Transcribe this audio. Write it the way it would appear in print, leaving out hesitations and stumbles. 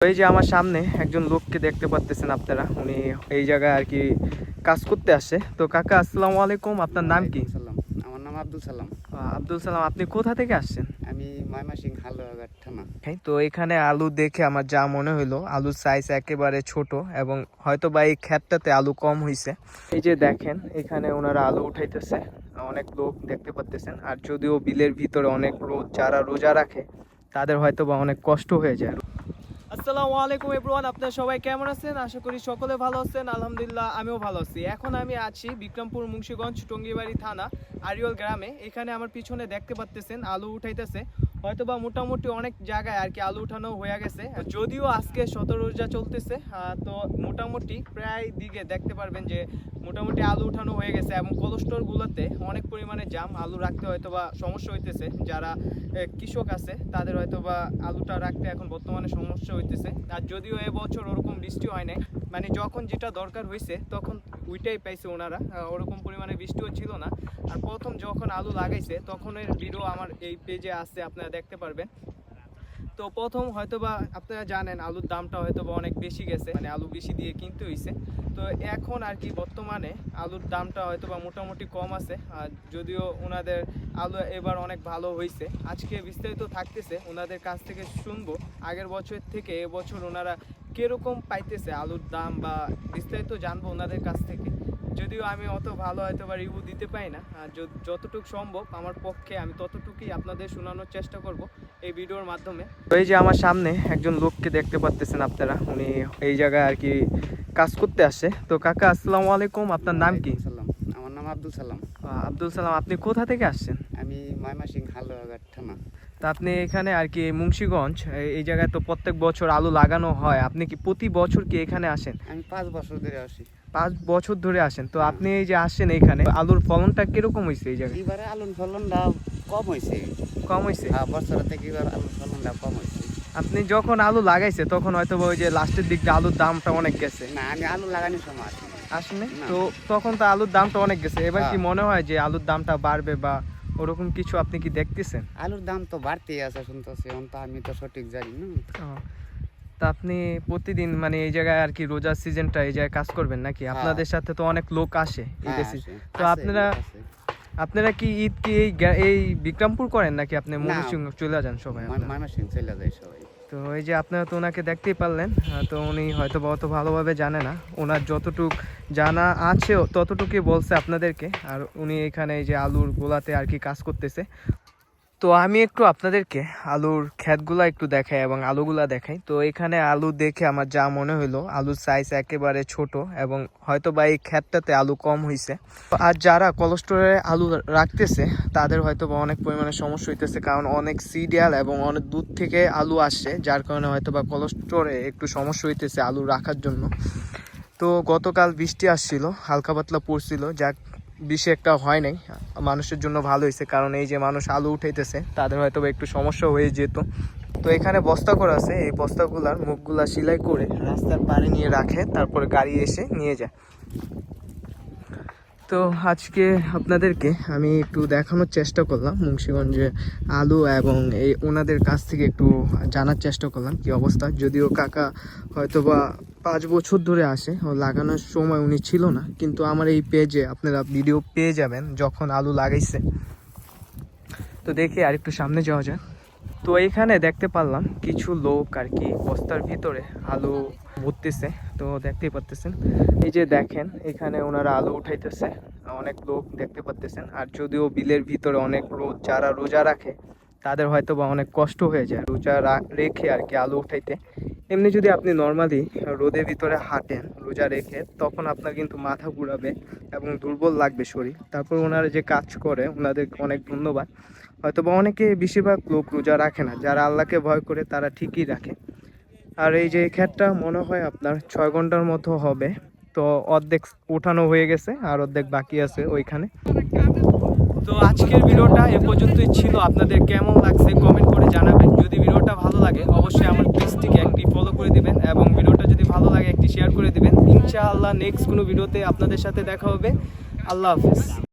এই যে আমার সামনে একজন লোককে দেখতে পাচ্ছেন আপনারা, উনি এই জায়গায় আর কি কাজ করতে আসে। তো কাকা, আসসালামু আলাইকুম, আপনার নাম কি? আমার নাম আব্দুল সালাম। আব্দুল সালাম, আপনি কোথা থেকে আসছেন? আমি ময়মনসিংহ হালুয়াঘাট থানা। তো এখানে আলু দেখে আমার যা মনে হলো, আলুর সাইজ একেবারে ছোট এবং হয়তো বা এই ক্ষেতটাতে আলু কম হয়েছে। এই যে দেখেন, এখানে ওনারা আলু উঠাইতেছে, অনেক লোক দেখতে পাচ্ছেন। আর যদিও বিলের ভিতরে অনেক রোদ, যারা রোজা রাখে তাদের হয়তো বা অনেক কষ্ট হয়ে যায়। আসসালামু আলাইকুম এভরিওয়ান, আপনারা সবাই কেমন আছেন? আশা করি সকলে ভালো আছেন। আলহামদুলিল্লাহ, আমিও ভালো আছি। এখন আমি আছি বিক্রমপুর মুন্সিগঞ্জ টঙ্গিবাড়ি থানা আরিওল গ্রামে। এখানে আমার পিছনে দেখতে পাচ্ছেন আলু উঠাইতেছে। হয়তোবা মোটামুটি অনেক জায়গায় আর কি আলু উঠানো হয়ে গেছে, যদিও আজকে 17 রোজা চলতেছে। তো মোটামুটি প্রায় দিকে দেখতে পারবেন যে মোটামুটি আলু উঠানো হয়ে গেছে এবং কোল্ড স্টোরগুলোতে অনেক পরিমাণে জাম। আলু রাখতে হয়তোবা সমস্যা হইতেছে, যারা কৃষক আছে তাদের হয়তোবা আলুটা রাখতে এখন বর্তমানে সমস্যা হইতেছে। আর যদিও এবছর ওরকম বৃষ্টি হয় নাই, মানে যখন যেটা দরকার হয়েছে তখন ওইটাই পাইছে ওনারা, ওরকম পরিমাণে বৃষ্টিও ছিল না। আর প্রথম যখন আলু লাগাইছে তখনের ভিডিও আমার এই পেজে আছে, আপনারা দেখতে পারবেন। তো প্রথম হয়তোবা আপনারা জানেন আলুর দামটা হয়তোবা অনেক বেশি গেছে, মানে আলু বেশি দিয়ে কিনতে হয়েছে। তো এখন আর কি বর্তমানে আলুর দামটা হয়তোবা মোটামুটি কম আছে। আর যদিও ওনাদের আলু এবার অনেক ভালো হয়েছে। আজকে বিস্তারিত থাকতেছে, ওনাদের কাছ থেকে শুনবো আগের বছর থেকে এবছর ওনারা কীরকম পাইতেছে আলুর দাম, বা বিস্তারিত জানবো ওনাদের কাছ থেকে। যদিও আমি অত ভালো হয়তো বা রিভিউ দিতে পারি না, যতটুকু সম্ভব আমার পক্ষে আমি ততটুকুই আপনাদের শোনানোর চেষ্টা করব এই ভিডিওর মাধ্যমে। তো এই যে আমার সামনে একজন লোককে দেখতে পাচ্ছেন আপনারা, উনি এই জায়গায় আর কি কাজ করতে আসে। তো কাকা, আসসালামু আলাইকুম, আপনার নাম কি? আমার নাম আব্দুল সালাম। আব্দুল সালাম, আপনি কোথা থেকে আসছেন? আমি ময়মনসিংহ হালুয়াঘাট থানা। তা আপনি এখানে আর কি মুন্সিগঞ্জ এই জায়গায় তো প্রত্যেক বছর আলু লাগানো হয়, আপনি কি প্রতি বছর কি এখানে আসেন? আমি 5 বছর ধরে আসি। 5 বছর ধরে আসেন। তো আপনি এই যে আসেন এখানে, আলুর ফলনটা কিরকম হয়েছে এই জায়গায়? এবারে আলুর ফলনটা কম হয়েছে। কম হয়েছে? হ্যাঁ, বছর থেকে এবার আলুর ফলনটা কম হয়েছে। আপনি যখন আলু লাগাইছে তখন হয়তো ওই যে লাস্টের দিকটা আলুর দামটা অনেক গেছে। না, আমি আলু লাগানোর সময় আসিনি। আসেনি তো? তখন তো আলুর দামটা অনেক গেছে। এবার কি মনে হয় যে আলুর দামটা বাড়বে বা ওরকম কিছু আপনি কি দেখতেছেন? আলুর দাম তো বাড়তেই আছে শুনতেছি, আমি তো সঠিক জানি না। তা আপনি প্রতিদিন মানে এই জায়গায় আর কি রোজার সিজনটা এই জায়গায় কাজ করবেন নাকি? আপনাদের সাথে তো অনেক লোক আসে ঈদের সিজন। তো আপনারা কি ঈদ কি এই বিক্রমপুর করেন নাকি আপনি ময়মনসিংহ চলে যান সবাই? ময়মনসিংহ চলে যায় সবাই। তো এই যে আপনারা তো ওনাকে দেখতেই পারলেন। তো উনি হয়তো অত ভালোভাবে জানে না, ওনার যতটুক জানা আছে ততটুকুই বলছে আপনাদেরকে। আর উনি এখানে এই যে আলুর গোলাতে আর কি কাজ করতেছে। তো আমি একটু আপনাদেরকে আলুর ক্ষেতগুলা একটু দেখাই এবং আলুগুলা দেখাই। তো এখানে আলু দেখে আমার যা মনে হলো, আলুর সাইজ একেবারে ছোট এবং হয়তো বা এই ক্ষেতটাতে আলু কম হয়েছে। আর যারা কোল্ড স্টোরে আলু রাখতেছে তাদের হয়তো বা অনেক পরিমাণে সমস্যা হইতেছে, কারণ অনেক সিরিয়াল এবং অনেক দূর থেকে আলু আসছে, যার কারণে হয়তো বা কোল্ড স্টোরে একটু সমস্যা হইতেছে আলু রাখার জন্য। তো গতকাল বৃষ্টি আসছিল, হালকা পাতলা পড়ছিল, যাক বেশি একটা হয় নাই, মানুষের জন্য ভালো হয়েছে। কারণ এই যে মানুষ আলু উঠাইতেছে তাদের হয়তো একটু সমস্যা হয়ে যেত। তো এখানে বস্তা করা আছে, এই বস্তাগুলার মুখগুলা সেলাই করে রাস্তার পাড়ে নিয়ে রাখে, তারপরে গাড়ি এসে নিয়ে যায়। তো আজকে আপনাদেরকে আমি একটু দেখানোর চেষ্টা করলাম মুন্সিগঞ্জে আলু, এবং এই ওনাদের কাছ থেকে একটু জানার চেষ্টা করলাম কি অবস্থা। যদিও কাকা হয়তো বা 5 বছর ধরে আসে, লাগানোর সময় উনি ছিল না, কিন্তু আমার এই পেজে আপনারা ভিডিও পেয়ে যাবেন যখন আলু লাগাইছে। তো দেখি আর একটু সামনে যাওয়া যায়। তো এইখানে দেখতে পারলাম কিছু লোক আর কি বস্তার ভিতরে আলু ভরতেছে। তো দেখতেই পাচ্ছেন, এই যে দেখেন এখানে ওনারা আলু উঠাইতেছে, অনেক লোক দেখতে পাচ্ছেন। আর যদিও বিলের ভিতরে অনেক রোদ, যারা রোজা রাখে তাদের হয়তো বা অনেক কষ্ট হয়ে যায় রোজা রেখে আর কি আলু উঠাইতে। এমনি যদি আপনি নর্মালি রোদের ভিতরে হাঁটেন রোজা রেখে, তখন আপনার কিন্তু মাথা ঘুরাবে এবং দুর্বল লাগবে শরীর। তারপর ওনারা যে কাজ করে ওনাদের অনেক ধন্যবাদ। হয়তোবা অনেকে, বেশিরভাগ লোক রোজা রাখে না, যারা আল্লাহকে ভয় করে তারা ঠিকই রাখে। আর এই যে ক্ষেতটা মনে হয় আপনার 6 ঘন্টার মতো হবে। তো অর্ধেক উঠানো হয়ে গেছে আর অর্ধেক বাকি আছে ওইখানে। তো আজকের ভিডিওটা এ পর্যন্তই ছিল। আপনাদের কেমন লাগছে কমেন্ট করে জানাবেন। যদি ভিডিওটা ভালো লাগে অবশ্যই আমার পেজটিকে একটি ফলো করে দিবেন, এবং ভিডিওটা যদি ভালো লাগে একটি শেয়ার করে দিবেন। ইনশাআল্লাহ নেক্সট কোনো ভিডিওতে আপনাদের সাথে দেখা হবে। আল্লাহ হাফেজ।